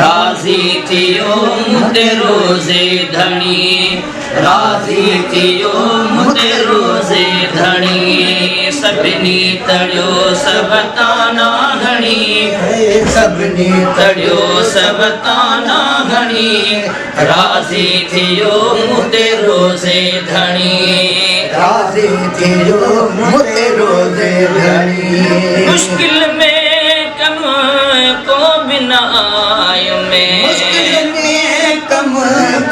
राज़ी थियो मुते रोज़े धणी राज़ी थियो मुते रोज़े धणी सभिनी तड़ियो सब ताना घणी सभिनी तड़ियो सब ताना घणी राज़ी थियो मुते रोज़े धणी राज़ी थियो मुते रोज़े धणी मुश्किल में कम को बिना आयो में मुश्किल में कम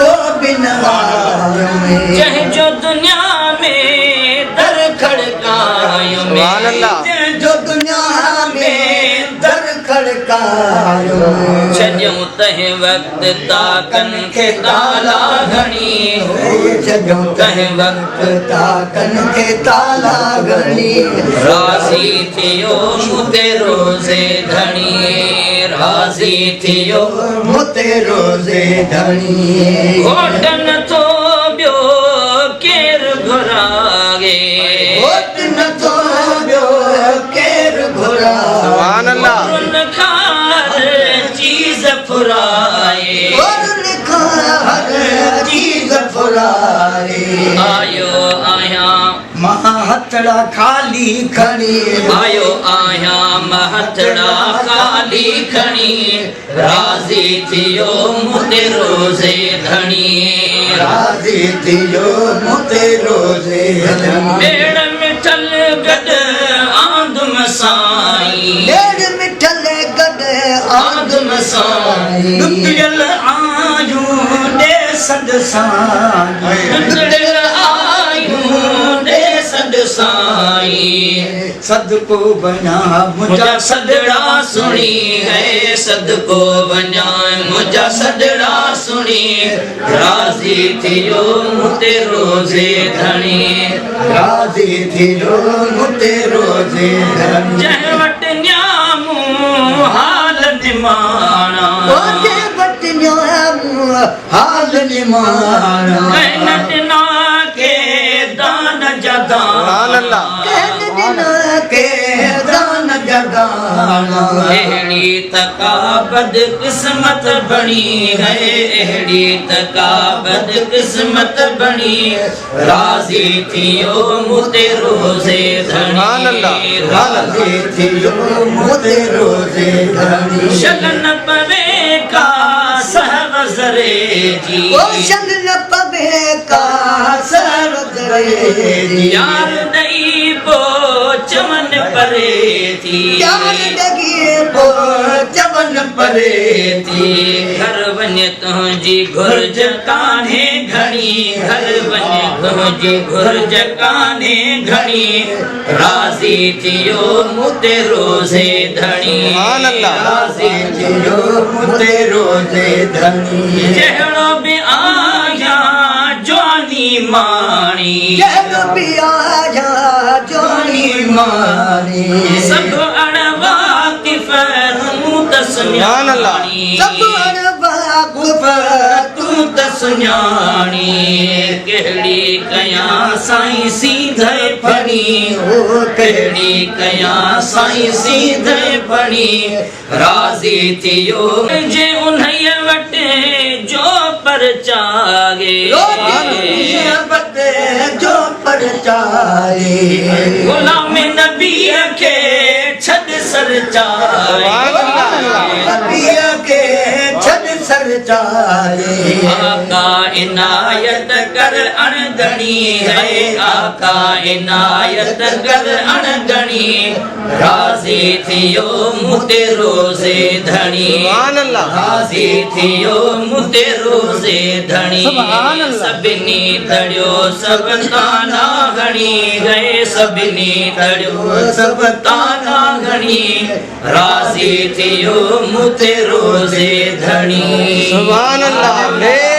को बिना आयो में चाहे जो दुनिया में दर खड़कायो में जो दुनिया में दर खड़कायो में छजूं तहे वक्त ताकन के ताला घणी छजूं तहे वक्त ताकन के ताला घणी राज़ी थियो मुते रोज़े धणी राज़ी थियो मुते रोज़े धणी घोटन तो बियो केर घुरागे घोटन तो बियो केर घुरागे उन खार चीज़ फुराए हर चीज़ फुराए आयो आया हथड़ा खाली खड़ी आयो आया हथड़ा खाली खणी राज़ी थियो मुते रोज़े धणी राज़ी थियो मुते रोज़े धणी बेड़ मिठल गड आंदम साई बेड़ मिठल गड आंदम साई दुतियल आयूं दे सद साई दुतियल आयूं दे सद साई सदको बना मुझा सदड़ा सुनी है सदको बना मुझा सदड़ा सुनी राज़ी थियो मुते रोज़े धणी राज़ी थियो मुते रोज़े धणी जह वट न्यामू हाल निमाना ओके वट न्यामू हाल निमाना कहनट ना के दान जदाना कहनट के दान जदाना एहड़ी तका बद किस्मत बनी है एहड़ी तका बद किस्मत बनी राज़ी थियो मुते रोज़े धणी राज़ी थियो मुते रोज़े धणी शगन पवे का सहवज़रे जी ओ शगन पवे का सहवज़रे जी यार नहीं पो चमन परे थी यार लगी पो चमन परे थी घर वञ तुंहिंजी घुर्ज कान्हे घणी घर वञ तुंहिंजी घुर्ज कान्हे घणी राज़ी थियो मुते रोज़े धणी राज़ी थियो मुते रोज़े धणी जहिड़ो बि आया जवानी माणी जहिड़ो बि आया जवानी माणी सभु अणवाकिफ़ तूं त सुञाणी सभु अणवाकिफ़ तूं त सुञाणी कहिड़ी कयां साईं सीधे फणी ओ कहिड़ी कयां साईं सीधे फणी राज़ी थियो जे उन्हीअ वटि जो परचागे बते जो परचाए गुलाम नबीअ खे छॾ सरचाए नबीअ खे छॾ सरचाए आका इनायत कर अणगणी है आका इनायत कर अणगणी राज़ी थियो मुते रोज़े धणी राज़ी थियो मुते रोज़े धणी सभिनी तड़ियो सब ताना घणी गए सभिनी तड़ियो सब ताना घणी राज़ी थियो मुते रोज़े धणी सुभान अल्लाह।